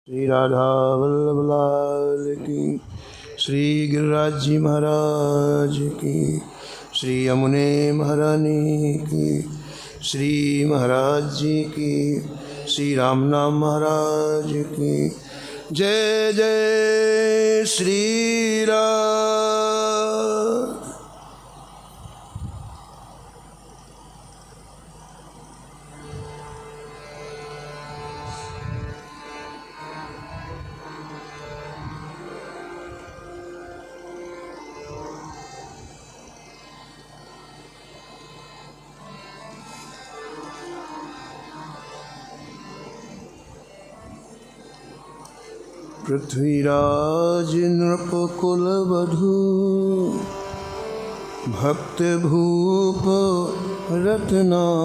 श्री राधा वल्लभ लाल की, श्री गिरिराज जी महाराज की, श्री यमुने महारानी की, श्री महाराज जी की, श्री राम नाम महाराज की। जय जय श्री राम। पृथ्वीराज नृपकुलवधू भक्त भूप रत्नावती।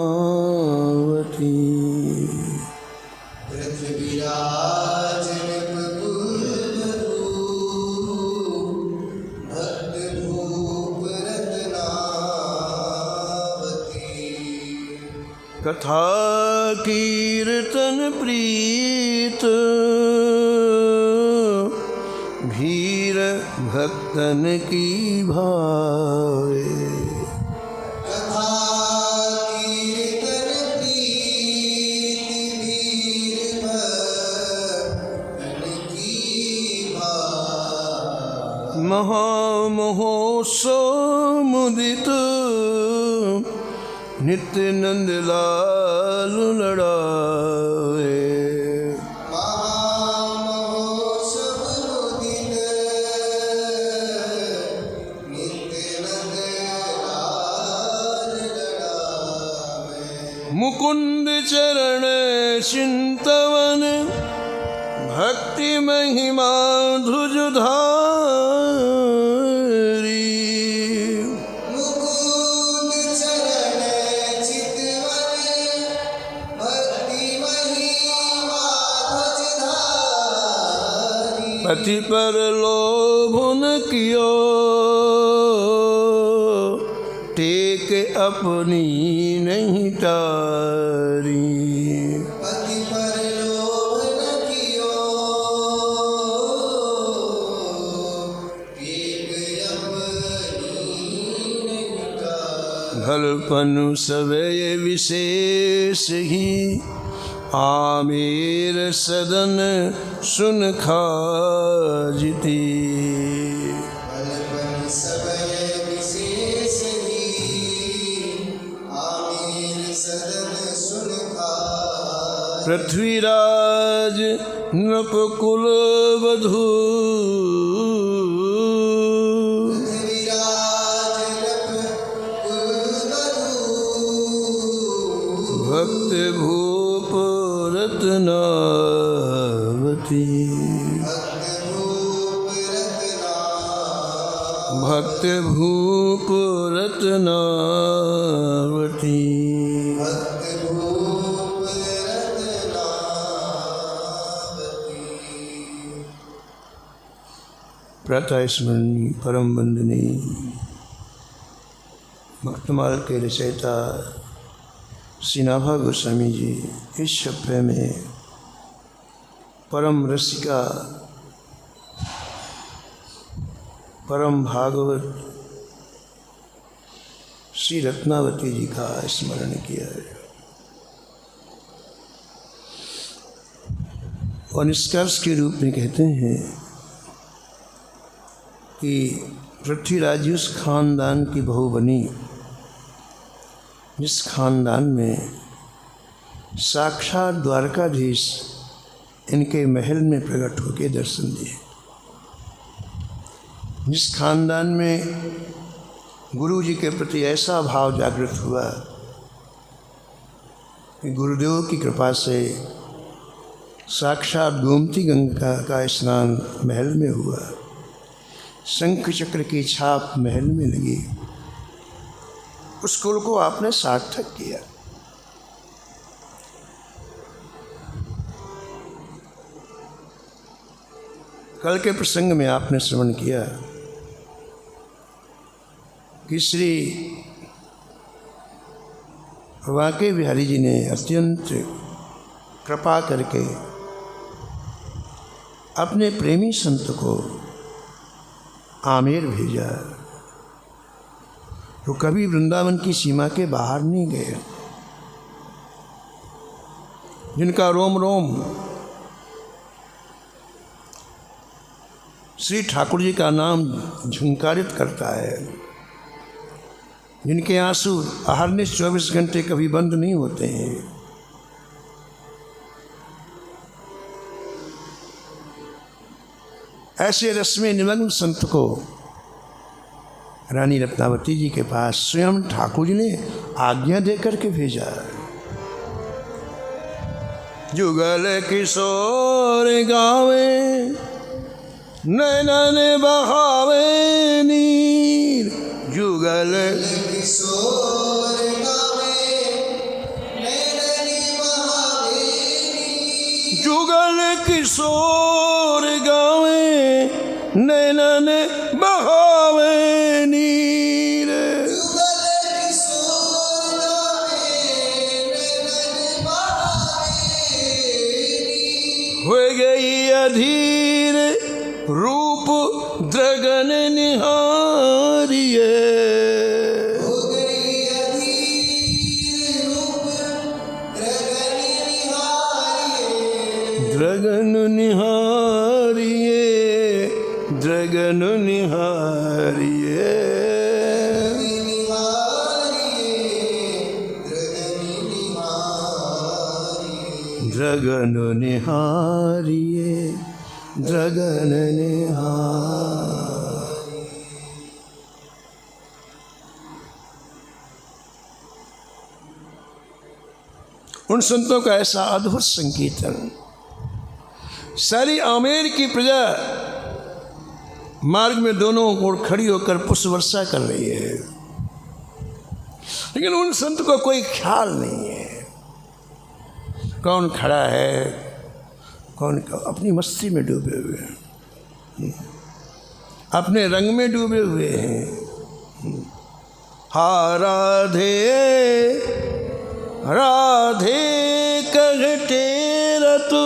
पृथ्वीराज नृपकुलवधू भक्त भूप रत्नावती। कथा कीर्तन प्रीत भीर भक्तन की भावे। कथा कीर्तन प्रीत भीर भक्तन की भावे। महामहोत्सव मुदित नित्य नंद लाल लड़ावे। मुकुंद चरण चिंतवन भक्ति महिमा ध्वजधारी। मुकुंद चरण चितवन भक्ति महिमा ध्वजधारी। पति पर लोभ न कियो टेक अपनी नहीं टारी। पति पर लोभ न कियो टेक अपनी नहीं टारी। भलपनु सवय विशेष ही आमेर सदन सुन खाजिती। भलपन सवय विशेष ही आमेर सदन सुन खाजिती। पृथ्वीराज नृपकुलवधू पृथ्वीराज नृपकुलवधू भक्त भूप रत्नावती। भक्त भूप रत्नावती। प्रातः स्मरणी परम वंदनीय भक्तमाल के रचयिता श्री नाभा गोस्वामी जी इस शफ़े में परम रसिका परम भागवत श्री रत्नावती जी का स्मरण किया है और निष्कर्ष के रूप में कहते हैं कि पृथ्वीराज उस खानदान की बहू बनी जिस खानदान में साक्षात द्वारकाधीश इनके महल में प्रकट होकर दर्शन दिए। जिस खानदान में गुरु जी के प्रति ऐसा भाव जागृत हुआ कि गुरुदेव की कृपा से साक्षात गोमती गंगा का स्नान महल में हुआ। शंख चक्र की छाप महल में लगी। उस कुल को आपने सार्थक किया। कल के प्रसंग में आपने श्रवण किया कि श्री वाके बिहारी जी ने अत्यंत कृपा करके अपने प्रेमी संत को आमेर भेजा। तो कभी वृंदावन की सीमा के बाहर नहीं गए, जिनका रोम रोम श्री ठाकुर जी का नाम झंकारित करता है, जिनके आंसू अहर्निश 24 घंटे कभी बंद नहीं होते हैं, ऐसे रस में निमग्न संत को रानी रत्नावती जी के पास स्वयं ठाकुर जी ने आज्ञा देकर के भेजा। जुगल किशोर गावे नैनन बहावे नीर, जुगल किशोर गावे नैनन बहावे नीर, जुगल किशोर गावे नैनन बहावे नीर, जुगल किशोर गावे नैनन बहावे नीर, हो गई अधीर रूप द्रगन निहारिये, हो गई अधीर रूप द्रगन निहारिये, द्रगन निहारिये, द्रगन निहारिये, द्रगन निहारिये, द्रगन निहारिये। उन संतों का ऐसा अद्भुत संकीर्तन, सारी आमेर की प्रजा मार्ग में दोनों ओर खड़ी होकर पुष्प वर्षा कर रही है, लेकिन उन संत को कोई ख्याल नहीं है कौन खड़ा है, कौन अपनी मस्ती में डूबे हुए हैं, अपने रंग में डूबे हुए हैं। हा राधे राधे कहते रतु,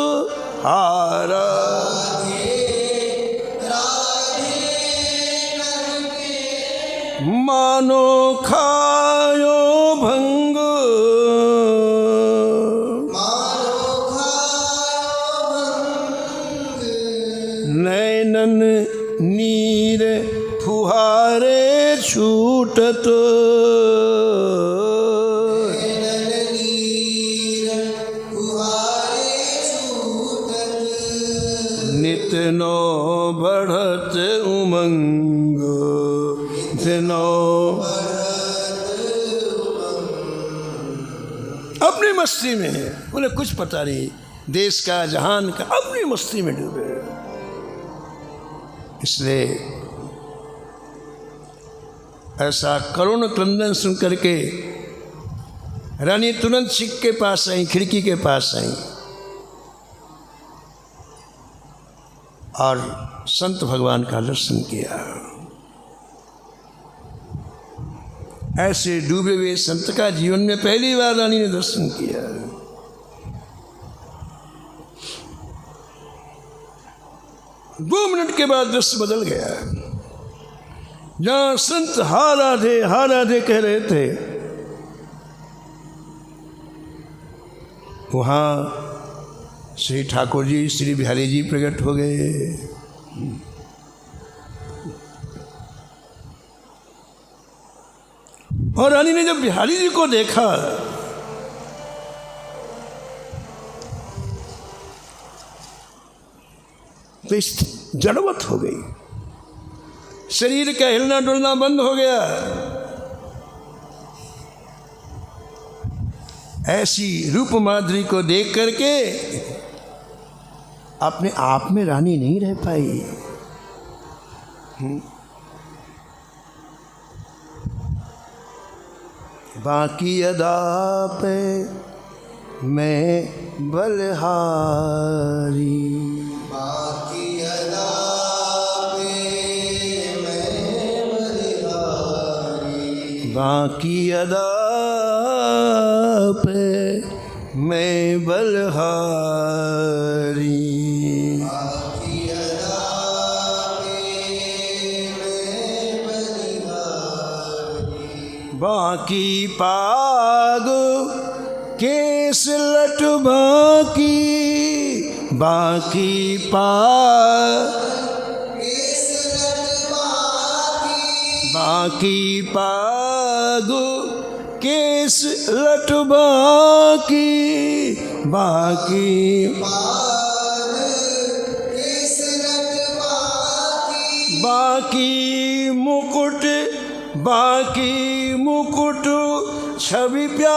हा राधे मानो खायो भंग, नैनन नीर फुहारे छूटत, नित नो बढ़त उमंग, नो अपनी मस्ती में है, उन्हें कुछ पता नहीं देश का जहान का, अपनी मस्ती में डूबे। इसलिए ऐसा करुण क्रंदन सुन करके रानी तुरंत छिक के पास आई, खिड़की के पास आई और संत भगवान का दर्शन किया। ऐसे डूबे हुए संत का जीवन में पहली बार रानी ने दर्शन किया। दो मिनट के बाद दृश्य बदल गया। जहां संत हा राधे कह रहे थे, वहां श्री ठाकुर जी, श्री बिहारी जी प्रकट हो गए। और रानी ने जब बिहारी जी को देखा तो जड़वत हो गई, शरीर का हिलना डुलना बंद हो गया। ऐसी रूप माधुरी को देख करके अपने आप में रानी नहीं रह पाई। बाकी अदा पे मैं बलहारी, बाकी अदा पे मैं बलिहारी, बाकी अदा पे मैं बलहारी, बाकी बाकी पाग केस लट बाकी, बाकी बाकी पाग केस लट बाकी, बाकी बाकी मुकुट, बाकी मुकुट छवि प्यारी,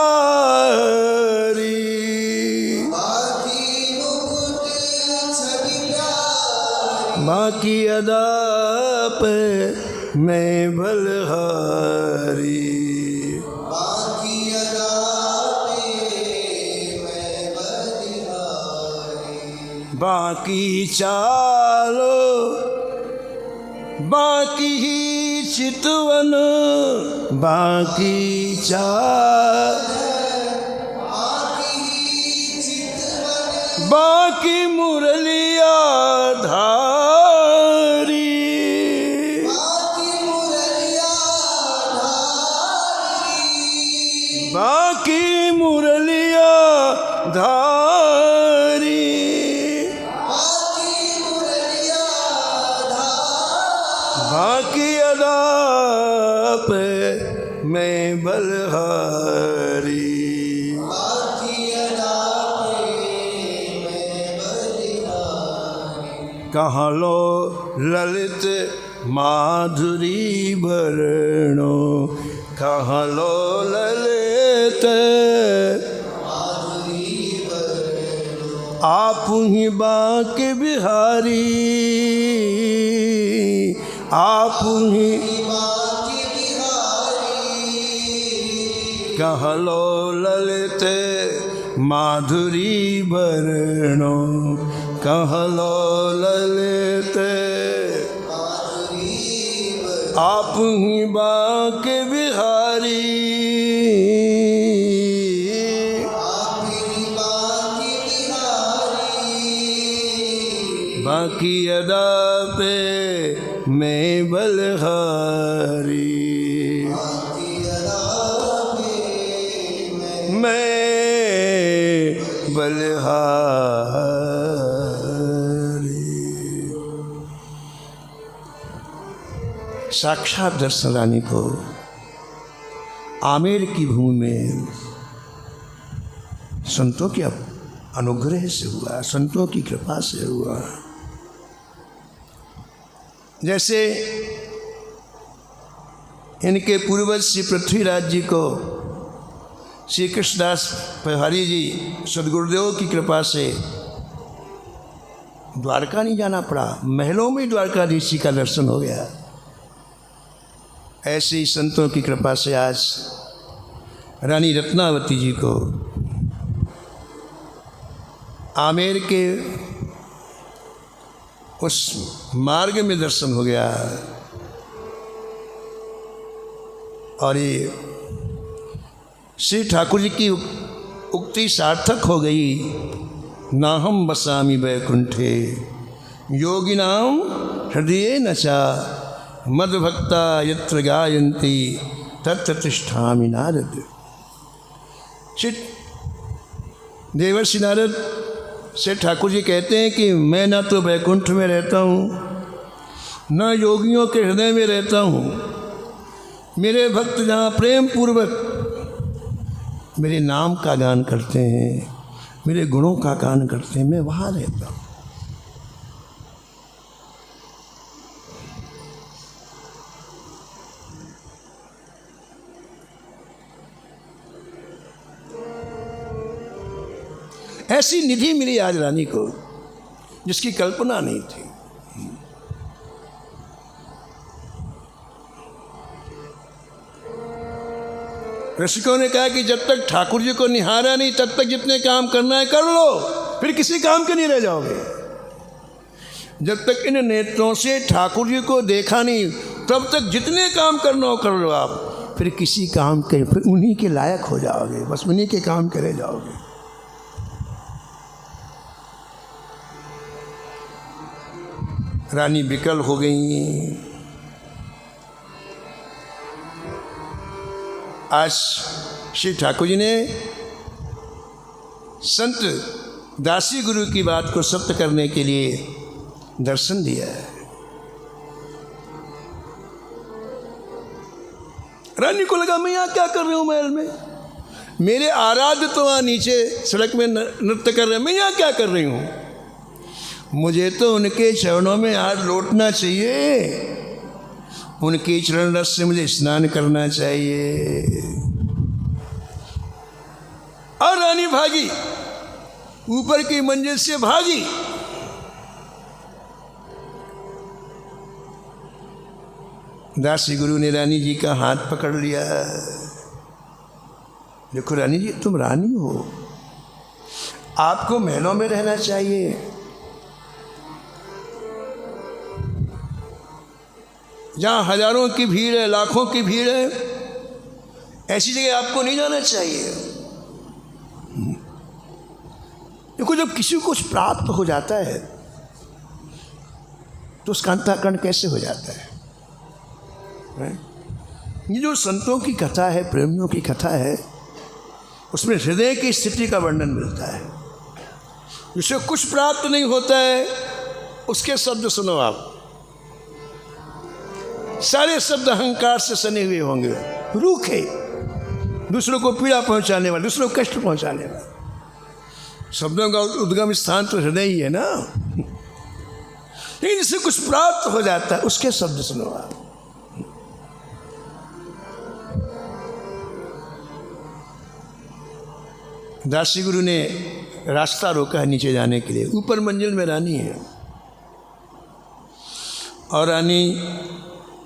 बाकी अदा पे मैं बलहारी, बाकी चालो बाकी ही चितवन, बाकी बाकी मुरलिया धारी, बाकी मुरलिया धारी, बाकी अदा पे मैं बलहारी, कहाँ लो ललित माधुरी वर्णो, कहाँ लो ललित आप ही बाके बिहारी, आप ही कहाँ लो ललित माधुरी वर्णो, कहाँ लो ललित आप ही बाके बिहारी, बाकी अदा पे मैं बलहारी, मैं बलहारी। साक्षात दर्शन रानी को आमेर की भूमि में संतों के अनुग्रह से हुआ, संतों की कृपा से हुआ। जैसे इनके पूर्वज श्री पृथ्वीराज जी को श्री कृष्णदास पहाड़ी जी सदगुरुदेव की कृपा से द्वारका नहीं जाना पड़ा, महलों में द्वारकाधीश जी का दर्शन हो गया। ऐसे ही संतों की कृपा से आज रानी रत्नावती जी को आमेर के उस मार्ग में दर्शन हो गया। और ये श्री ठाकुर जी की उक्ति सार्थक हो गई, नाहम बसामि वैकुंठे योगिनाम हृदये नचा मद्भक्ता यत्र गायन्ति तत्र तिष्ठामि नारद। श्री देवर्षि नारद से ठाकुर जी कहते हैं कि मैं ना तो वैकुंठ में रहता हूँ, न योगियों के हृदय में रहता हूँ। मेरे भक्त जहाँ प्रेम पूर्वक मेरे नाम का गान करते हैं, मेरे गुणों का गान करते हैं, मैं वहाँ रहता हूँ। ऐसी निधि मिली आज रानी को जिसकी कल्पना नहीं थी। ऋषिकों ने कहा कि जब तक ठाकुर जी को निहारा नहीं तब तक जितने काम करना है कर लो, फिर किसी काम के नहीं रह जाओगे। जब तक इन नेत्रों से ठाकुर जी को देखा नहीं तब तक जितने काम करना हो कर लो आप, फिर किसी काम के, फिर उन्हीं के लायक हो जाओगे, बस उन्हीं के काम के रह जाओगे। रानी विकल हो गई, आज श्री ठाकुर जी ने संत दासी गुरु की बात को सत्य करने के लिए दर्शन दिया है। रानी को लगा मैं यहाँ क्या कर रही हूँ महल में, मेरे आराध्य तो वहाँ नीचे सड़क में नृत्य कर रहे हैं, मैं यहाँ क्या कर रही हूँ। मुझे तो उनके चरणों में आज लौटना चाहिए, उनके चरण रस से मुझे स्नान करना चाहिए। और रानी भागी, ऊपर की मंजिल से भागी। दासी गुरु ने रानी जी का हाथ पकड़ लिया। देखो रानी जी, तुम रानी हो, आपको महलों में रहना चाहिए, जहाँ हजारों की भीड़ है, लाखों की भीड़ है, ऐसी जगह आपको नहीं जाना चाहिए। देखो जब किसी को कुछ प्राप्त हो जाता है तो उसका अंतःकरण कैसे हो जाता है? ये जो संतों की कथा है, प्रेमियों की कथा है, उसमें हृदय की स्थिति का वर्णन मिलता है। जिसे कुछ प्राप्त नहीं होता है उसके शब्द सुनो आप, सारे शब्द अहंकार से सने हुए होंगे, रूखे, दूसरों को पीड़ा पहुंचाने वाले, दूसरों को कष्ट पहुंचाने वाले। शब्दों का उद्गम स्थान तो हृदय ही है ना। लेकिन जिससे कुछ प्राप्त हो जाता है उसके शब्द सुनो आप। दासी गुरु ने रास्ता रोका है नीचे जाने के लिए। ऊपर मंजिल में रानी है और रानी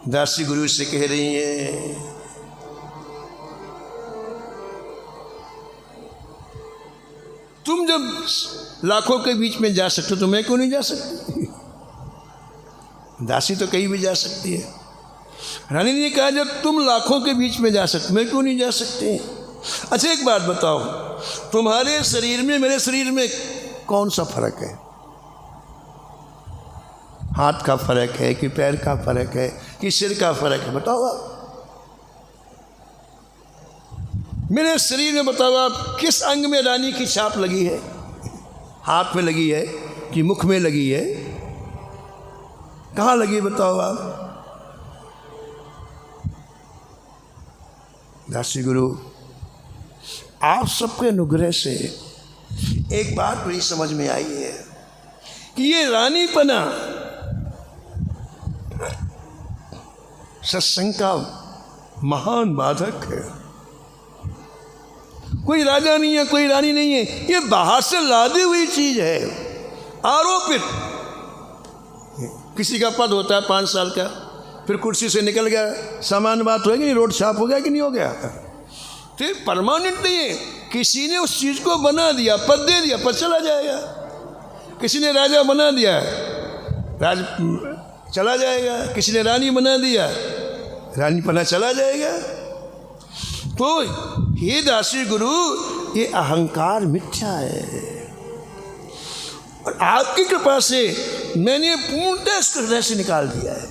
दासी गुरु से कह रही है, तुम जब लाखों के बीच में जा सकते हो तो मैं क्यों नहीं जा सकती? दासी तो कहीं भी जा सकती है। रानी ने कहा जब तुम लाखों के बीच में जा सकते, मैं क्यों नहीं जा सकती? अच्छा एक बात बताओ, तुम्हारे शरीर में मेरे शरीर में कौन सा फर्क है? हाथ का फर्क है कि पैर का फर्क है कि सिर का फर्क है? बताओ आप। मेरे शरीर में बताओ आप किस अंग में रानी की छाप लगी है? हाथ में लगी है कि मुख में लगी है? कहाँ लगी बताओ आप? दासी गुरु आप सबके अनुग्रह से एक बात बड़ी समझ में आई है कि ये रानीपना सत्संग का महान बाधक है। कोई राजा नहीं है, कोई रानी नहीं है, ये बाहर से लादी हुई चीज है, आरोपित। किसी का पद होता है 5 साल का, फिर कुर्सी से निकल गया, सामान्य बात होगी नहीं, रोड छाप हो गया कि नहीं हो गया? तो परमानेंट नहीं है। किसी ने उस चीज को बना दिया, पद दे दिया, पद चला जाएगा। किसी ने राजा बना दिया, राज चला जाएगा। किसी ने रानी बना दिया, रानी पना चला जाएगा। तो हे दासी गुरु, ये अहंकार मिथ्या है और आपकी कृपा से मैंने पूर्णतः इसको हृदय से निकाल दिया है।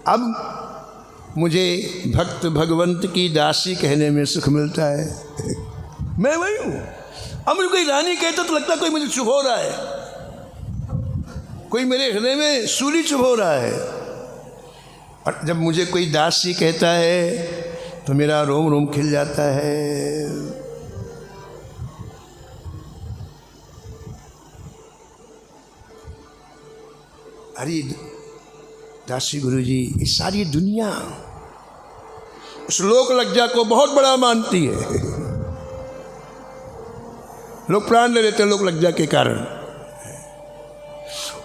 अब मुझे भक्त भगवंत की दासी कहने में सुख मिलता है। मैं वही हूँ। अब मुझे कोई रानी कहता तो लगता कोई मुझे चुभो रहा है, कोई मेरे हृदय में सूली चुभो रहा है। और जब मुझे कोई दासी कहता है तो मेरा रोम रोम खिल जाता है। अरे दासी गुरु जी, ये सारी दुनिया उस लोक लज्जा को बहुत बड़ा मानती है। लोग प्राण ले लेते हैं लोक लज्जा के कारण।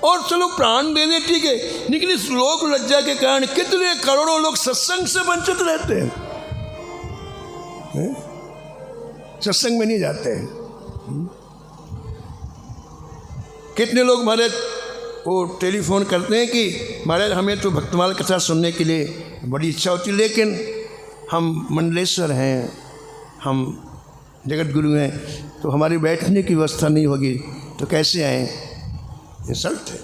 और चलो प्राण देने ठीक है, लेकिन इस लोक लज्जा के कारण कितने करोड़ों लोग सत्संग से वंचित रहते हैं, सत्संग में नहीं जाते हैं। कितने लोग हमारे वो टेलीफोन करते हैं कि महाराज हमें तो भक्तमाल कथा सुनने के लिए बड़ी इच्छा होती है, लेकिन हम मंडलेश्वर हैं, हम जगत गुरु हैं, तो हमारी बैठने की व्यवस्था नहीं होगी तो कैसे आए? इंसल्ट है।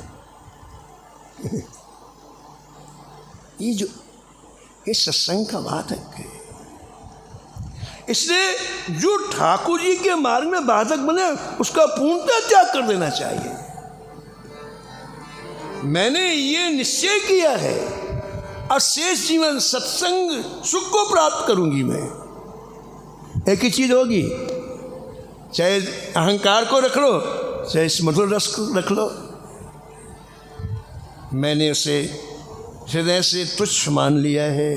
ये जो ये सत्संग का बाधक है। इसलिए जो ठाकुर जी के मार्ग में बाधक बने उसका पूर्णतः त्याग कर देना चाहिए। मैंने ये निश्चय किया है अशेष जीवन सत्संग सुख को प्राप्त करूंगी मैं। एक ही चीज होगी, चाहे अहंकार को रख लो चाहे इस मधुर रस को रख लो। मैंने उसे हृदय से तुच्छ मान लिया है।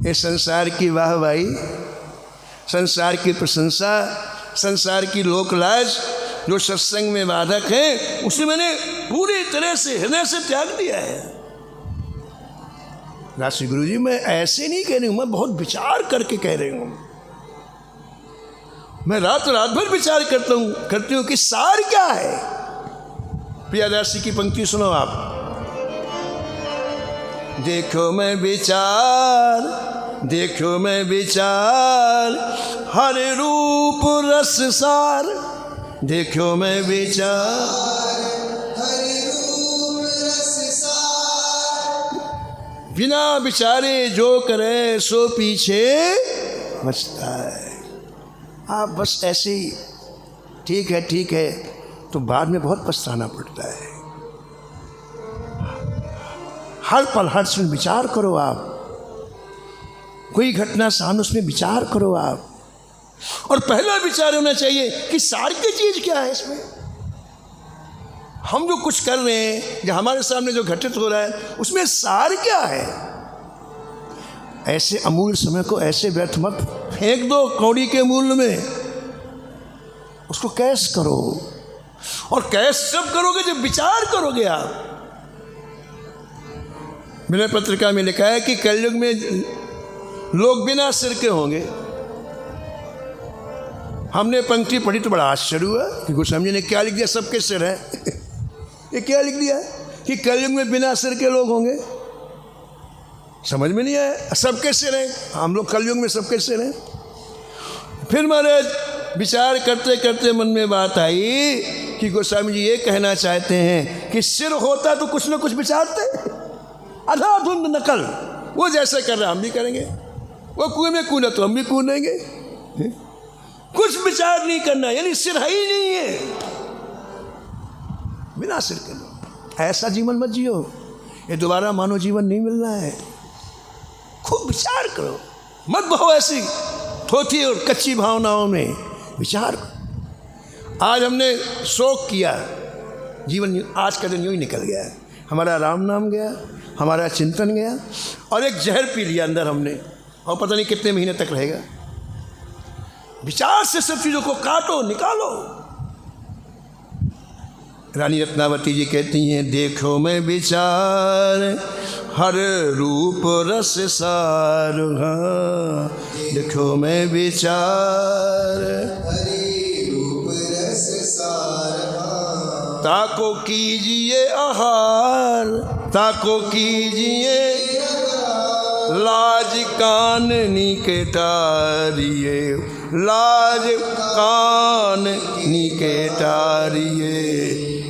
ये संसार की वाहवाही, संसार की प्रशंसा, संसार की लोकलाज जो सत्संग में बाधक है उसे मैंने पूरी तरह से हृदय से त्याग दिया है। राशि गुरु जी मैं ऐसे नहीं कह रही हूँ, मैं बहुत विचार करके कह रही हूँ। मैं रात भर विचार करती हूँ कि सार क्या है। प्रियदासी की पंक्ति सुनो आप। देखो मैं विचार हर रूप रस सार। देखो मैं विचार हरि रूप रस सार। बिना विचारे जो करे सो पीछे बचता है। आप बस ऐसे ही ठीक है तो बाद में बहुत पछताना पड़ता है। हर पल हर क्षण विचार करो आप। कोई घटना सामने उसमें विचार करो आप। और पहला विचार होना चाहिए कि सार की चीज क्या है इसमें। हम जो कुछ कर रहे हैं, जो हमारे सामने जो घटित हो रहा है उसमें सार क्या है। ऐसे अमूल्य समय को ऐसे व्यर्थ मत फेंक दो कौड़ी के मूल्य में। उसको कैश करो, और कैश सब करोगे जब विचार करोगे आप। मैंने पत्रिका में लिखा है कि कलयुग में लोग बिना सिर के होंगे। हमने पंक्ति पढ़ी तो बड़ा आश्चर्य हुआ कि गोस्वामी जी ने क्या लिख दिया, सबके सिर है। ये क्या लिख दिया कि कलयुग में बिना सिर के लोग होंगे। समझ में नहीं आया। सबके सिर हैं, हम लोग कलयुग में सबके सिर हैं। फिर महाराज विचार करते करते मन में बात आई कि गोस्वामी जी ये कहना चाहते हैं कि सिर होता तो कुछ ना कुछ विचारते। अधाधुंध नकल, वो जैसे कर रहा हम भी करेंगे, वो कुएं में कूदा तो हम भी कूदेंगे। कुछ विचार नहीं करना, यानी सिर है ही नहीं है। बिना सिर के लो। ऐसा जीवन मत जियो, ये दोबारा मानव जीवन नहीं मिलना है। खूब विचार करो, मत बहो ऐसी थोथी और कच्ची भावनाओं में। विचार करो। आज हमने शोक किया, जीवन आज का दिन यूं ही निकल गया। हमारा राम नाम गया, हमारा चिंतन गया, और एक जहर पी लिया अंदर हमने, और पता नहीं कितने महीने तक रहेगा। विचार से सब चीज़ों को काटो, निकालो। रानी रत्नावती जी कहती हैं, देखो मैं विचार हर रूप रस सार। हाँ, देखो मैं विचार हरि रूप रस सार। ताको कीजिए आहार, ताको कीजिए लाज कान निकेटारिये, लाज कान निकेटारिये,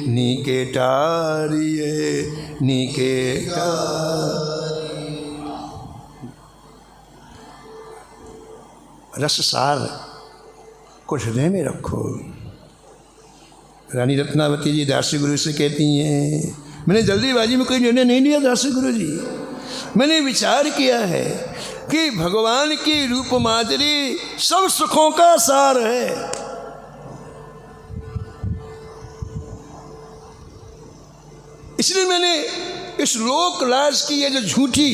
निकेटारिये, रससार को हृदय में रखो। रानी रत्नावती जी दासी गुरु से कहती हैं, मैंने जल्दीबाजी में कोई निर्णय नहीं लिया दासी गुरु जी। मैंने विचार किया है कि भगवान की रूप माधुरी सब सुखों का सार है। इसलिए मैंने इस लोक लाज की ये जो झूठी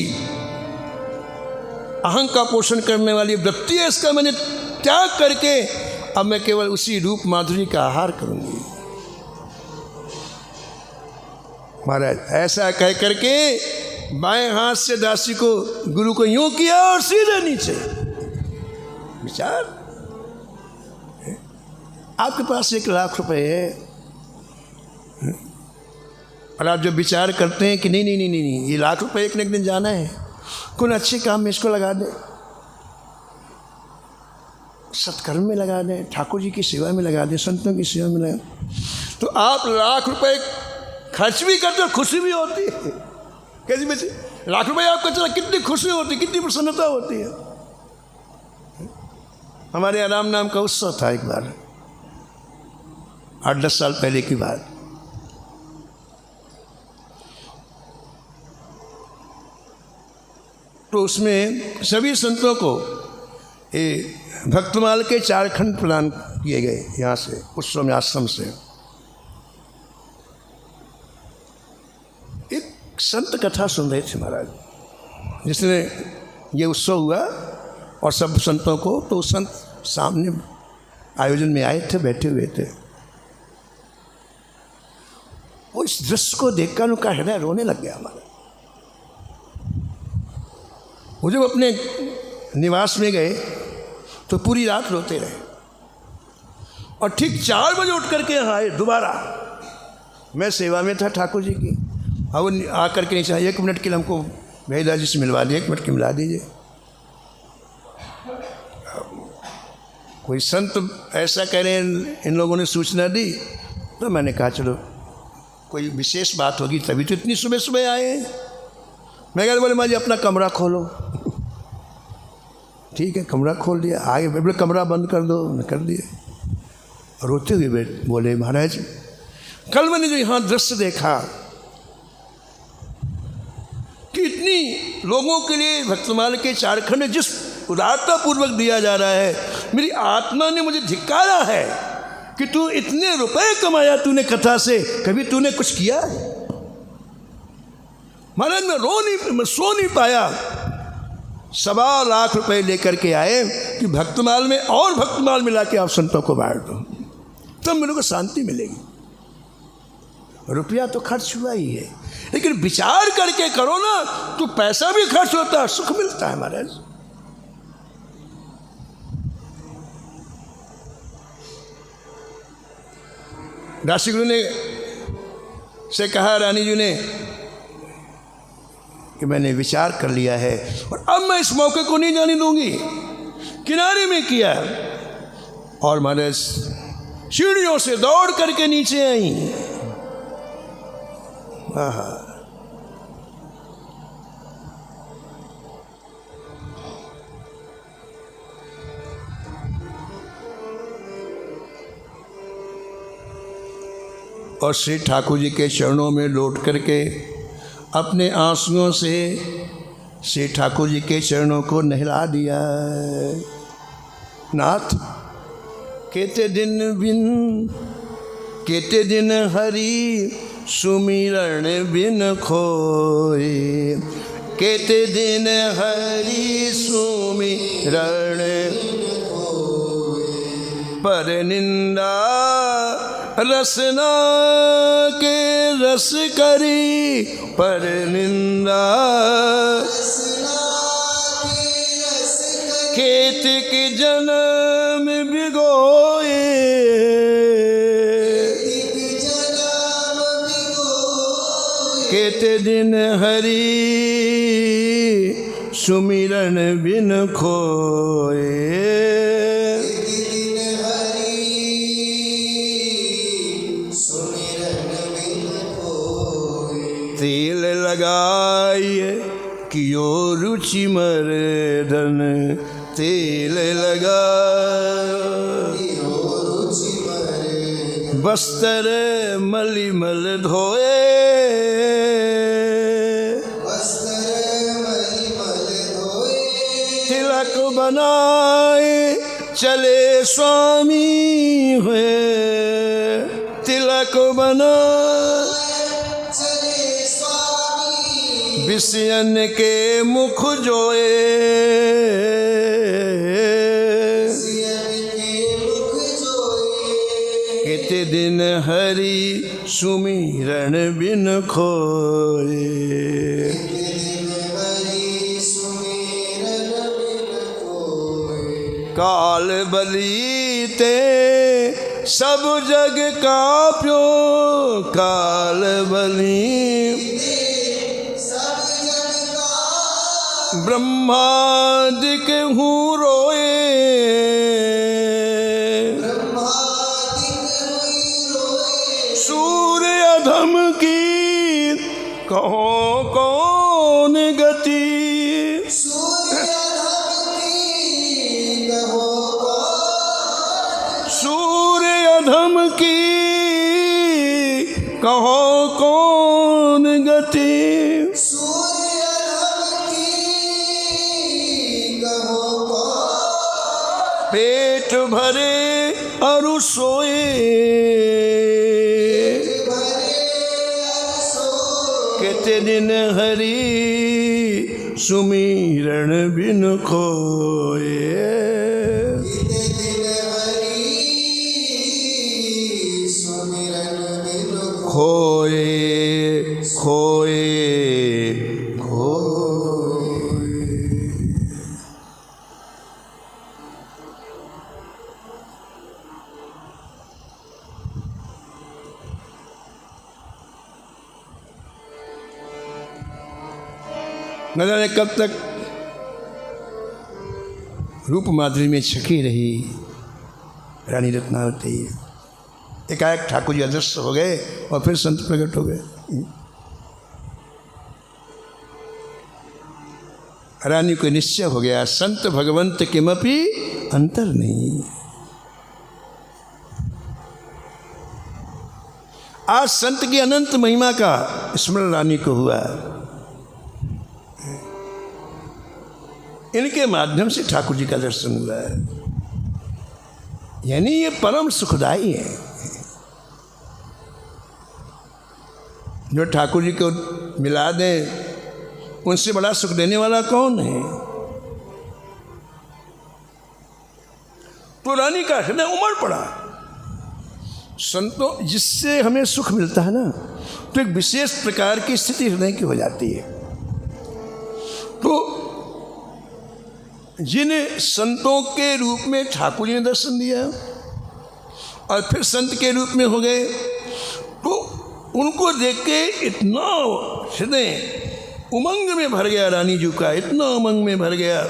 अहं का पोषण करने वाली वृत्ति है, इसका मैंने त्याग करके अब मैं केवल उसी रूप माधुरी का आहार करूंगी। महाराज ऐसा कह करके बाएं हाथ से दासी को गुरु को यूं किया और सीधे नीचे। विचार, आपके पास 1 लाख रुपए है और आप जब विचार करते हैं कि नहीं नहीं नहीं नहीं, नहीं ये 1 लाख रुपए एक न एक दिन जाना है, कौन अच्छे काम में इसको लगा दें, सत्कर्म में लगा दें, ठाकुर जी की सेवा में लगा दें, संतों की सेवा में लगा, तो आप 1 लाख रुपए खर्च भी करते और खुशी भी होती है। कैसी बच्चे लाख रुपए आपका चला, कितनी खुशी होती, कितनी प्रसन्नता होती है। हमारे यहाँ राम नाम का उत्सव था एक बार, 8-10 साल पहले की बात। तो उसमें सभी संतों को ये भक्तमाल के 4 खंड प्रदान किए गए यहाँ से, उत्सव में आश्रम से। एक संत कथा सुन रहे थे महाराज, जिसने ये उत्सव हुआ और सब संतों को, तो संत सामने आयोजन में आए थे, बैठे हुए थे। वो इस दृश्य को देखकर उनका हृदय रोने लग गया हमारा। वो जब अपने निवास में गए तो पूरी रात रोते रहे और ठीक 4 बजे उठ करके यहाँ आए दोबारा। मैं सेवा में था ठाकुर जी की, अब वो आकर के नीचे 1 मिनट के लिए हमको भेदा जी से मिलवा दिए, 1 मिनट की मिला दीजिए। कोई संत ऐसा कह रहे हैं, इन लोगों ने सूचना दी, तो मैंने कहा चलो कोई विशेष बात होगी तभी तो इतनी सुबह सुबह आए हैं। मैं कहते बोले माँ जी अपना कमरा खोलो। ठीक है, कमरा खोल दिया, आगे बोले कमरा बंद कर दो, कर दिए। रोते हुए बोले महाराज कल मैंने जो यहाँ दृश्य देखा कि इतनी लोगों के लिए भक्तमाल के 4 खंड जिस उदारता पूर्वक दिया जा रहा है, मेरी आत्मा ने मुझे धिक्कारा है कि तू इतने रुपए कमाया तूने कथा से, कभी तूने कुछ किया है? महाराज मैं सो नहीं पाया। 1.25 लाख रुपए लेकर के आए कि भक्तमाल में और भक्तमाल मिला के आप संतों को बांट दो, तब मेरे को शांति मिलेगी। रुपया तो खर्च हुआ ही है, लेकिन विचार करके करो ना तो पैसा भी खर्च होता है, सुख मिलता है महाराज। दासी गुरु ने से कहा रानी जी ने कि मैंने विचार कर लिया है और अब मैं इस मौके को नहीं जाने दूंगी। किनारे में किया और महाराज सीढ़ियों से दौड़ करके नीचे आई। और श्री ठाकुर जी के चरणों में लौट करके अपने आंसुओं से श्री ठाकुर जी के चरणों को नहला दिया। नाथ केते दिन हरि सुमिरण बिन खोए, केते दिन हरि सुमिरण पर निंदा रसना के रस करी, पर निंदा खेत के जन्म भिगोए, केते दिन हरि सुमिरन बिन खोए। तेल लगाइए कियो रुचि मर्दन, तेल लगा बस्तर मलिमल धोए, तिलक बनाए चले स्वामी हुए, तिलक बनाए विषयन के मुख जोए, केते दिन हरि सुमिरन बिन खोए। काल बली ते सब जग काप्यो, काल बली ब्रह्मादिक हूँ रोए, सूर्य अधम की कहो कौन गति। सूर्य अधम की कहो कौन गति। पेट भरे और सोए कहते दिन हरि सुमिरन बिन खोए। खोए खोए न जाने कब तक रूप माधुरी में छकी रही रानी रत्नावती। एकाएक ठाकुर जी अदृश्य हो गए और फिर संत प्रकट हो गए। रानी को निश्चय हो गया संत भगवंत किमपि अंतर नहीं। आज संत की अनंत महिमा का स्मरण रानी को हुआ। इनके माध्यम से ठाकुर जी का दर्शन हुआ है। यानी ये परम सुखदाई है। जो ठाकुर जी को मिला दें उनसे बड़ा सुख देने वाला कौन है। तो रानी का हृदय उमड़ पड़ा। संतों जिससे हमें सुख मिलता है ना तो एक विशेष प्रकार की स्थिति हृदय की हो जाती है। तो जिन्हें संतों के रूप में ठाकुर जी ने दर्शन दिया और फिर संत के रूप में हो गए तो उनको देख के इतना हृदय उमंग में भर गया। रानी जी का इतना उमंग में भर गया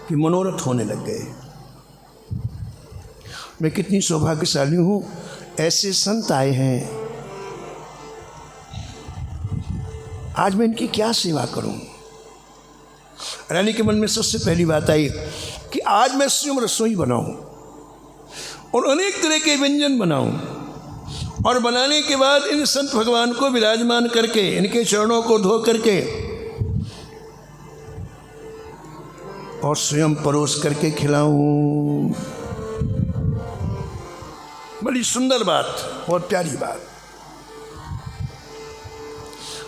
कि मनोरथ होने लग गए। मैं कितनी सौभाग्यशाली हूँ, ऐसे संत आए हैं। आज मैं इनकी क्या सेवा करूं। रानी के मन में सबसे पहली बात आई कि आज मैं स्वयं रसोई बनाऊं और अनेक तरह के व्यंजन बनाऊं और बनाने के बाद इन संत भगवान को विराजमान करके इनके चरणों को धो करके और स्वयं परोस करके खिलाऊं। बड़ी सुंदर बात, बहुत प्यारी बात।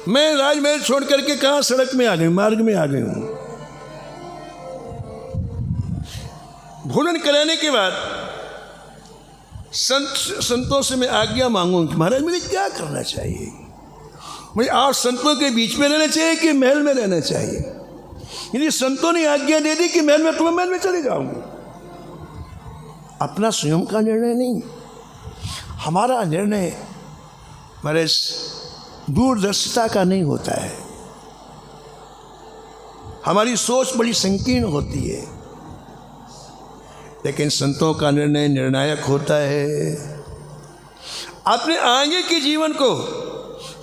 मैं राजमहल छोड़ करके कहाँ सड़क में आ गई, मार्ग में आ गई हूँ। भोजन कराने के बाद संतों से मैं आज्ञा मांगूँ कि महाराज मुझे क्या करना चाहिए। मुझे आप संतों के बीच में रहना चाहिए कि महल में रहना चाहिए। यदि संतों ने आज्ञा दे दी कि महल में, तो मैं महल में चले जाऊँगी। अपना स्वयं का निर्णय नहीं, हमारा निर्णय महाराज दूरदर्शिता का नहीं होता है। हमारी सोच बड़ी संकीर्ण होती है, लेकिन संतों का निर्णय निर्णायक होता है। अपने आगे के जीवन को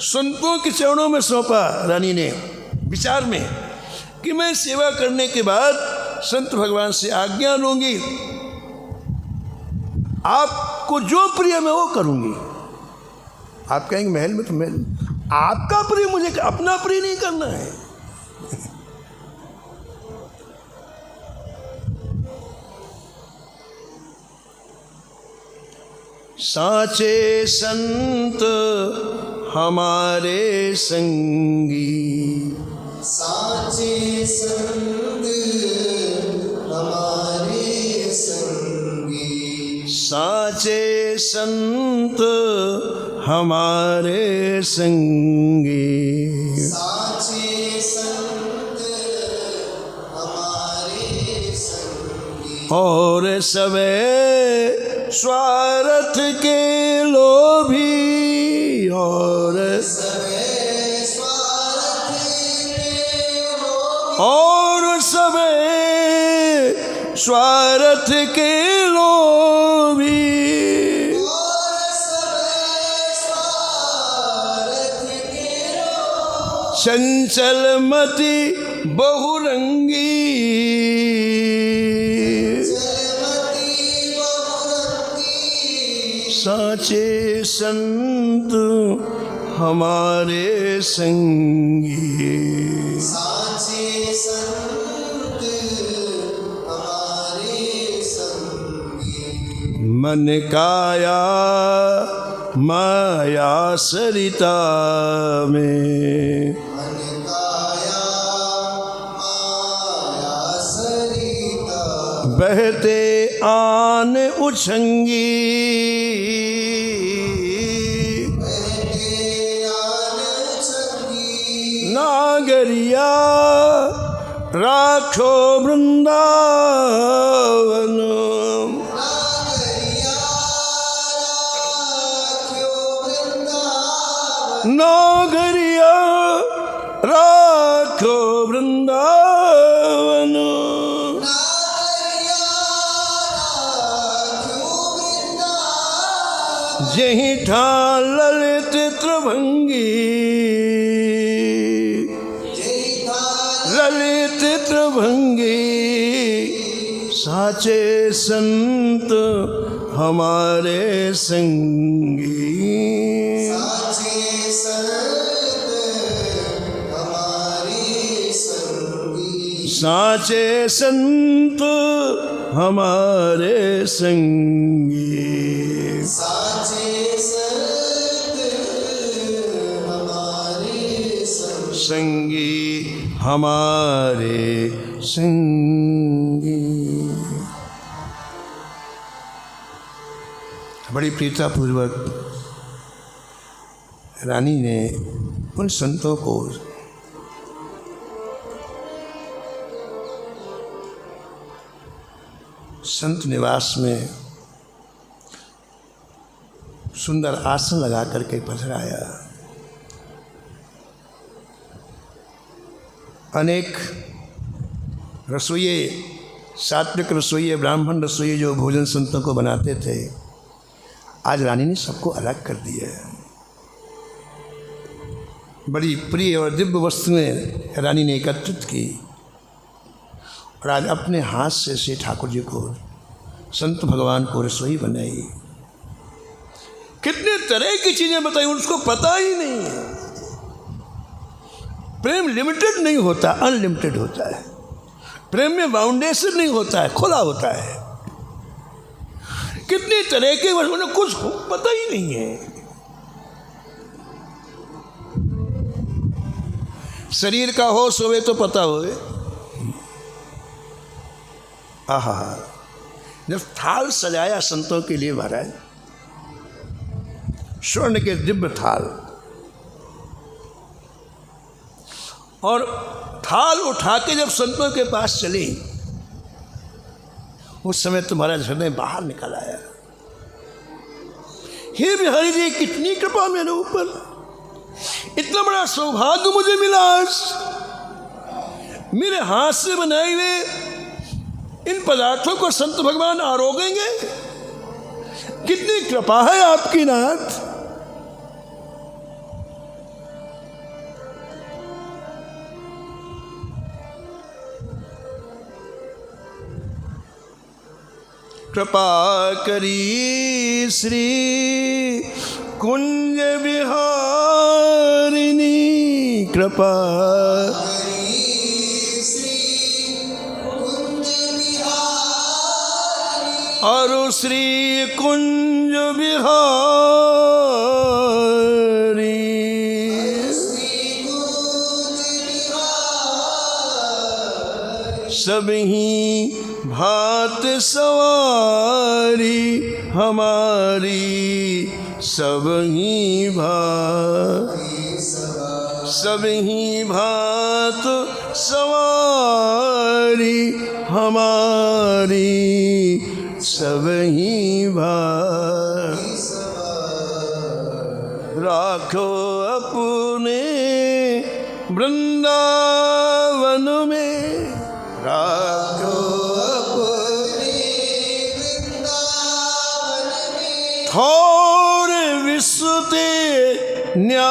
संतों के चरणों में सौंपा रानी ने विचार में कि मैं सेवा करने के बाद संत भगवान से आज्ञा लूंगी, आपको जो प्रिय मैं वो करूंगी। आप कहेंगे महल में, तो महल आपका प्रिय, मुझे अपना प्रिय नहीं करना है। साचे संत हमारे संगी, साचे संत हमारे संगी, साचे संत हमारे संगी, साचे संत हमारे संगी। और सबे स्वार्थ के लोभी, और सबे स्वार्थ के लोभी, और सबे स्वार्थ के लोभी, और सबे स्वार्थ के चंचलमति बहुरंगी जलमती बहुरंगी साचे संत हमारे संगी साचे संत हमारे संगी मन काया माया सरिता में मन काया माया सरिता बहते आन उछंगी बहते आन संगी नागरिया राखो वृंदावन नागरिया राख्यो वृंदावन नागरिया राखो वृंदावन यही ठान ललित त्रिभंगी ललित त्रिभंगी साचे संत हमारे संगी साचे संत हमारे संगी साचे संत हमारे संगी साचे संत हमारे संगी संगी हमारे संगी। बड़ी प्रीतापूर्वक रानी ने उन संतों को संत निवास में सुंदर आसन लगा करके पधराया। अनेक रसोइये, सात्विक रसोइये, ब्राह्मण रसोइये जो भोजन संतों को बनाते थे, आज रानी ने सबको अलग कर दिया। बड़ी प्रिय और दिव्य वस्तुएं रानी ने एकत्रित की और आज अपने हाथ से श्री ठाकुर जी को, संत भगवान को रसोई बनाई। कितने तरह की चीज़ें बताई, उसको पता ही नहीं है। प्रेम लिमिटेड नहीं होता, अनलिमिटेड होता है। प्रेम में बाउंडेशन नहीं होता है, खुला होता है। कितनी तरह के उन्हें कुछ पता ही नहीं है। शरीर का होश होवे तो पता होवे। आहा, जब थाल सजाया संतों के लिए महाराज, स्वर्ण के दिव्य थाल, और थाल उठा के जब संतों के पास चली, उस समय तुम्हारा हृदय बाहर निकल आया। हे बिहारी जी, कितनी कृपा मेरे ऊपर, इतना बड़ा सौभाग्य मुझे मिला। आज मेरे हाथ से बनाए हुए इन पदार्थों को संत भगवान आरोगेंगे। कितनी कृपा है आपकी नाथ। कृपा करी श्री कुंज विहारिणी, कृपा और श्री कुंज बिहारी, सबही भात सवारी हमारी, सबही भात सवारी हमारी, सबही भात राखो अपने वृंदावन में, राखो अपने वृंदावन में, थोर विश्व ते न्यारी,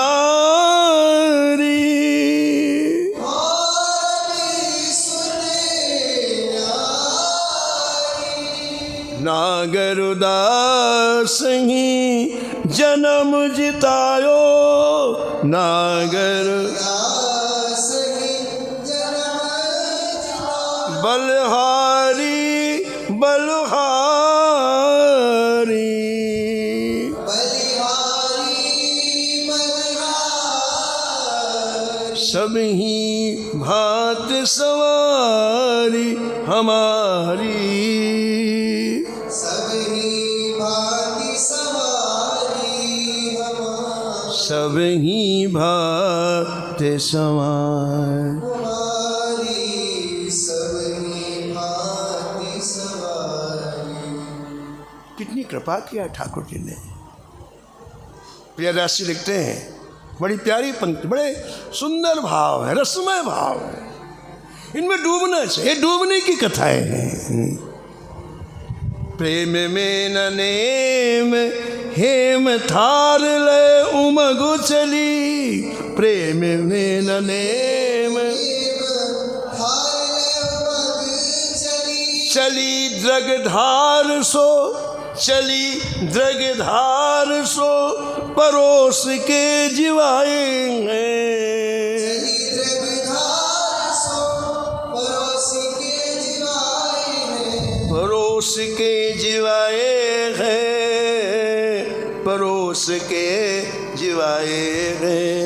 रघुदास ही जन्म जितायो, नागर दास ही जन्म जितायो, बलहारी बलहारी, बलिहारी बलिहारी, सब ही भात सवारी हमारी, सबही भांति सवारी हमारी, सब ही भात सवारी। सबही भांति सवारी। कितनी कृपा किया ठाकुर जी ने। प्रियदास जी लिखते हैं, बड़ी प्यारी पंक्ति, बड़े सुंदर भाव है, रसमय भाव है, इनमें डूबना चाहिए, डूबने की कथाएं हैं। प्रेम में न नेम हेम थार ले उमगु चली, प्रेम में न नेम चली द्रगधार सो, चली द्रगधार सो परोस के जिवाएंगे, परोस के जिवाए हैं, परोस के जिवाए हैं।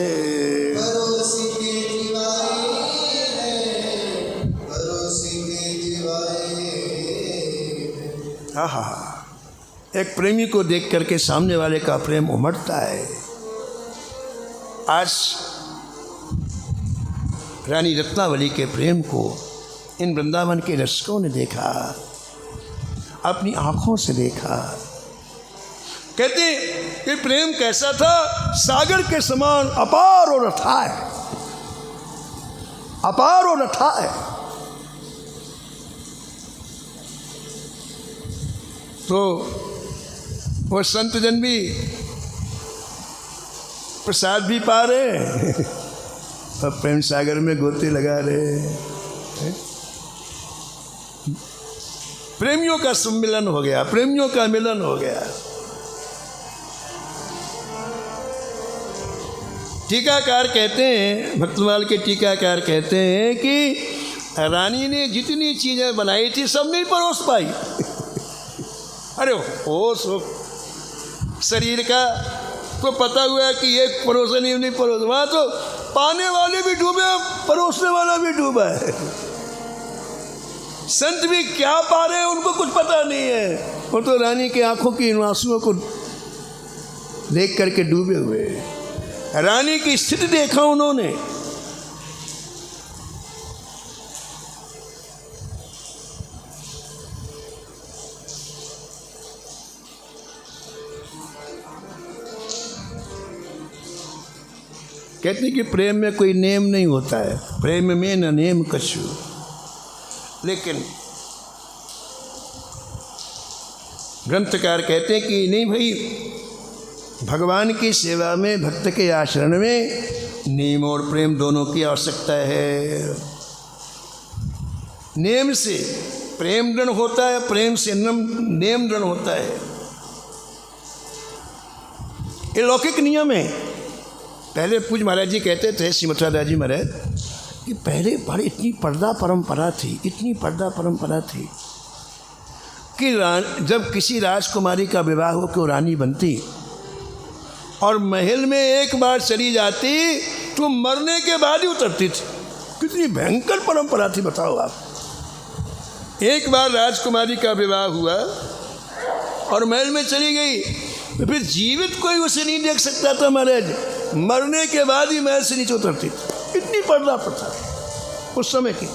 हाँ हाँ हाँ, एक प्रेमी को देख करके सामने वाले का प्रेम उमड़ता है। आज रानी रत्नावली के प्रेम को इन वृंदावन के दर्शकों ने देखा, अपनी आंखों से देखा। कहते कि प्रेम कैसा था, सागर के समान अपार और अथाह है, अपार और अथाह है। तो वो संत जन भी प्रसाद भी पा रहे और प्रेम सागर में गोते लगा रहे हैं। प्रेमियों का सम्मिलन हो गया, प्रेमियों का मिलन हो गया। टीकाकार कहते हैं, भक्तमाल के टीकाकार कहते हैं कि रानी ने जितनी चीज़ें बनाई थी सब नहीं परोस पाई। अरे होश हो शरीर का तो पता हुआ कि एक परोसा नहीं परोस, वहाँ तो पाने वाले भी डूबे, परोसने वाला भी डूबा है। संत भी क्या पा रहे हैं उनको कुछ पता नहीं है, वो तो रानी के आंखों की इन आंसुओं को देख करके डूबे हुए। रानी की स्थिति देखा उन्होंने। कहते हैं कि प्रेम में कोई नेम नहीं होता है, प्रेम में न नेम कछु। लेकिन ग्रंथकार कहते हैं कि नहीं भाई, भगवान की सेवा में, भक्त के आचरण में नेम और प्रेम दोनों की आवश्यकता है। नेम से प्रेम दृढ़ होता है, प्रेम से नेम दृढ़ होता है। ये लौकिक नियम है। पहले पूज महाराज जी कहते थे, श्री मथुरा जी महाराज, कि पहले बड़ी इतनी पर्दा परंपरा थी, इतनी पर्दा परंपरा थी कि जब किसी राजकुमारी का विवाह हो के रानी बनती और महल में एक बार चली जाती तो मरने के बाद ही उतरती थी। कितनी भयंकर परंपरा थी बताओ आप। एक बार राजकुमारी का विवाह हुआ और महल में चली गई तो फिर जीवित कोई उसे नहीं देख सकता था महाराज, मरने के बाद ही महल से नीचे उतरती थी। इतनी पर्दा प्रथा उस समय की।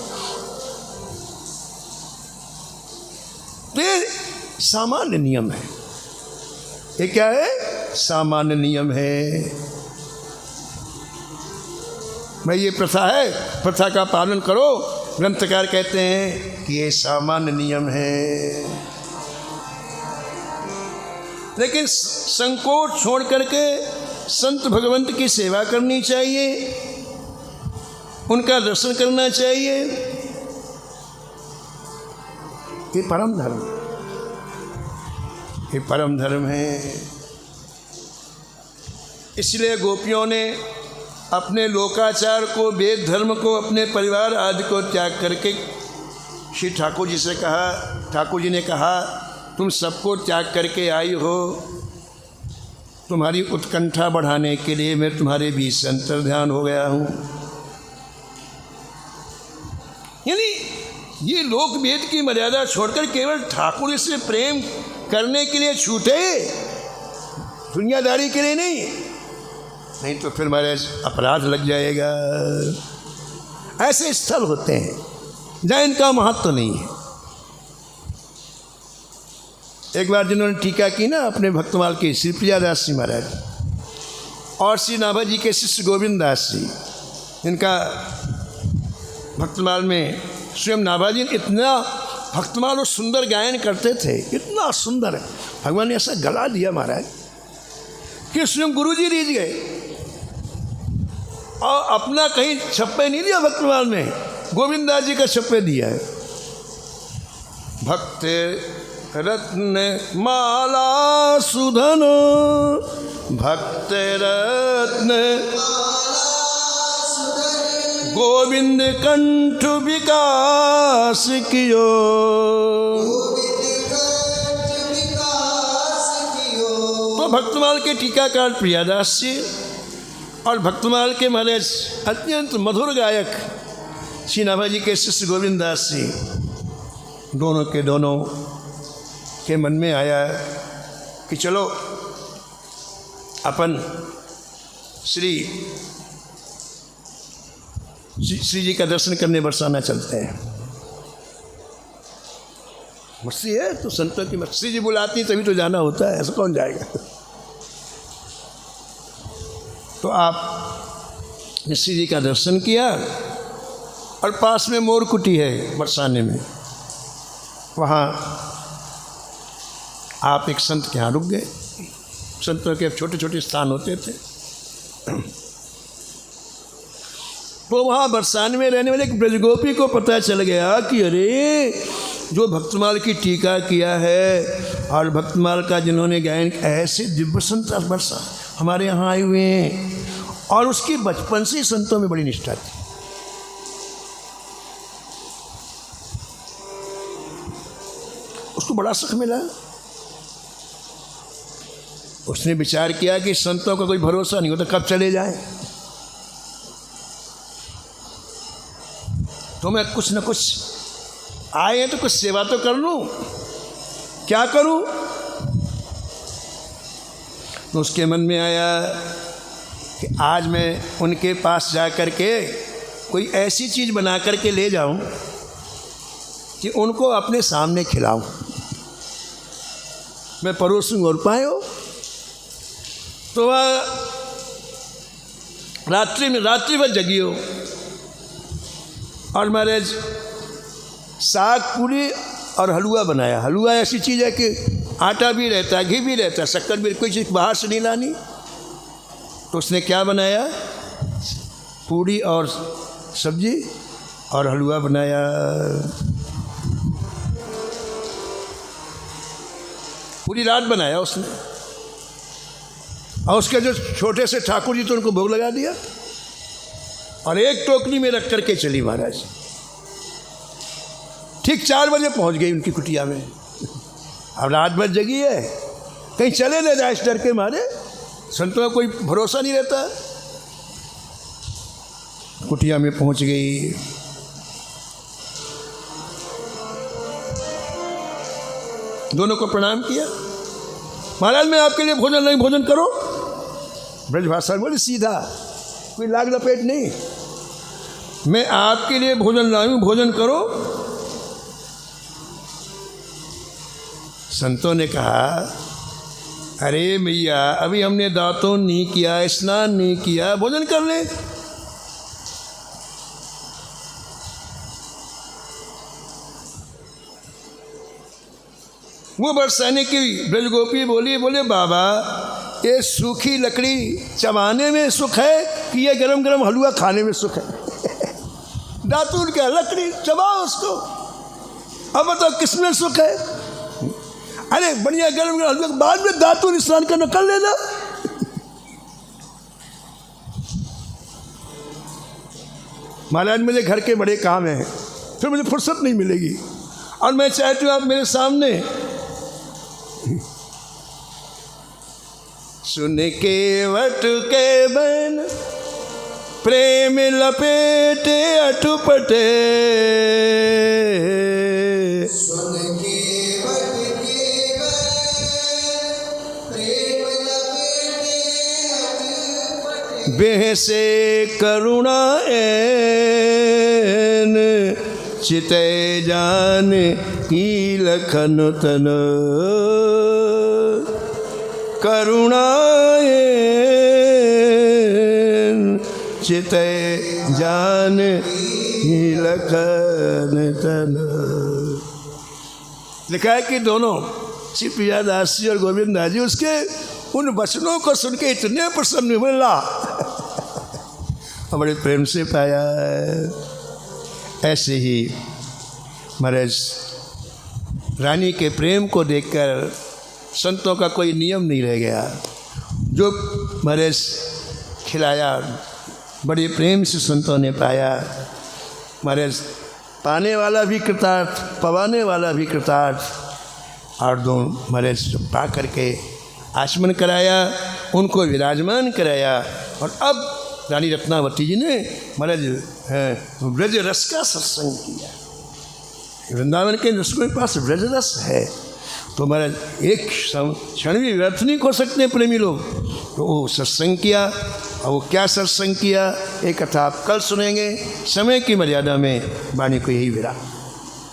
ये सामान्य नियम है। ये क्या है? सामान्य नियम है भाई, ये प्रथा है, प्रथा का पालन करो। ग्रंथकार कहते हैं कि ये सामान्य नियम है। लेकिन संकोच छोड़ करके संत भगवंत की सेवा करनी चाहिए, उनका दर्शन करना चाहिए। ये परम धर्म। ये परम धर्म है। इसलिए गोपियों ने अपने लोकाचार को, वेद धर्म को, अपने परिवार आदि को त्याग करके श्री ठाकुर जी से कहा, ठाकुर जी ने कहा तुम सबको त्याग करके आई हो, तुम्हारी उत्कंठा बढ़ाने के लिए मैं तुम्हारे बीच से अंतर्ध्यान हो गया हूँ। यानी ये लोक वेद की मर्यादा छोड़कर केवल ठाकुर से प्रेम करने के लिए छूटे, दुनियादारी के लिए नहीं तो फिर हमारे अपराध लग जाएगा। ऐसे स्थल होते हैं जहाँ इनका महत्व नहीं है। एक बार जिन्होंने टीका की ना अपने भक्तमाल के श्री प्रियादास जी महाराज और श्री नाभा जी के शिष्य गोविंद दास जी, इनका भक्तमाल में स्वयं नाभा जी इतना भक्तमाल और सुंदर गायन करते थे, इतना सुंदर, भगवान ने ऐसा गला दिया महाराज कि स्वयं गुरु जी रीझ गए और अपना कहीं छप्पे नहीं दिया भक्तमाल में, गोविंद दास जी का छप्पे दिया है। भक्त रत्न माला सुधन, भक्त रत्न गोविंद कंठ विकास कियो, तो भक्तमाल के टीकाकार प्रियादास जी और भक्तमाल के महाराज अत्यंत मधुर गायक श्री नाभा जी के शिष्य गोविंद दास जी, दोनों के मन में आया कि चलो अपन श्री जी का दर्शन करने बरसाना चलते हैं। मस्ती है तो संतों की मस्ती जी बुलाती तभी तो जाना होता है, ऐसा कौन जाएगा। तो आप श्री जी का दर्शन किया और पास में मोर कुटी है बरसाने में, वहाँ आप एक संत के यहाँ रुक गए। संतों के छोटे छोटे स्थान होते थे, तो वहाँ बरसाने में रहने वाले एक ब्रजगोपी को पता चल गया कि अरे जो भक्तमाल की टीका किया है और भक्तमाल का जिन्होंने गायन, ऐसे दिव्य संत बरसा हमारे यहाँ आए हुए हैं। और उसकी बचपन से ही संतों में बड़ी निष्ठा थी। उसको बड़ा सुख मिला। उसने विचार किया कि संतों का कोई भरोसा नहीं होता, कब चले जाए, तो मैं कुछ न कुछ आए हैं तो कुछ सेवा तो कर लूं, क्या करूं। तो उसके मन में आया कि आज मैं उनके पास जा कर के कोई ऐसी चीज़ बना कर के ले जाऊं कि उनको अपने सामने खिलाऊं, मैं परोसूं और पाए हो। तो वह रात्रि भर जगी हो और महाराज साग पूरी और हलवा बनाया। हलवा ऐसी चीज़ है कि आटा भी रहता है, घी भी रहता है, शक्कर भी, कोई चीज़ बाहर से नहीं लानी। तो उसने क्या बनाया, पूड़ी और सब्जी और हलवा बनाया। पूरी रात बनाया उसने, और उसके जो छोटे से ठाकुर जी तो उनको भोग लगा दिया और एक टोकरी में रख करके चली महाराज। ठीक 4 बजे पहुंच गई उनकी कुटिया में। अब रात भर जगी है, कहीं चले न जाए इस डर के मारे, संतों का कोई भरोसा नहीं रहता। कुटिया में पहुंच गई। दोनों को प्रणाम किया। महाराज मैं आपके लिए भोजन नहीं, भोजन करो। ब्रजभाषा में बोले सीधा, कोई लाग लपेट नहीं, मैं आपके लिए भोजन लाई हूँ, भोजन करो। संतों ने कहा अरे भैया अभी हमने दातुन नहीं किया, स्नान नहीं किया, भोजन कर ले। वो बरसाने की ब्रजगोपी बोले बाबा ये सूखी लकड़ी चबाने में सुख है कि ये गरम गरम हलवा खाने में सुख है। दातुन क्या, लकड़ी चबाओ उसको, अब बताओ किसमें सुख है। अरे बढ़िया गर्म गर्म हलवे के बाद में दातुन स्नान करना कर लेना। महाराज मुझे घर के बड़े काम हैं, फिर मुझे फुर्सत नहीं मिलेगी, और मैं चाहती हूँ आप मेरे सामने सुन के वट के बन प्रेम लपेटे अटुपटे, सुन के वट के प्रेम लपेटे अटपटे, बेहसे करुणा एन चिते जान की लखन तन, करुणा एन चिते जान की लखन तन। लिखा है कि दोनों श्री प्रियादास जी और गोविंद दास जी उसके उन वचनों को सुन के इतने प्रसन्न हुए, बड़े प्रेम से पाया है। ऐसे ही महाराज रानी के प्रेम को देखकर संतों का कोई नियम नहीं रह गया, जो महाराज खिलाया बड़े प्रेम से संतों ने पाया। महाराज पाने वाला भी कृतार्थ, पवाने वाला भी कृतार्थ, और दोनों महाराज पा करके आचमन कराया, उनको विराजमान कराया। और अब रानी रत्नावती जी ने महाराज ब्रज रस का सत्संग किया। वृंदावन के रसों के पास ब्रज रस है, तो महाराज एक क्षण भी व्यर्थ नहीं हो सकते प्रेमी लोग। तो वो सत्संग किया, और वो क्या सत्संग किया एक कथा आप कल सुनेंगे। समय की मर्यादा में वाणी को यही विराम।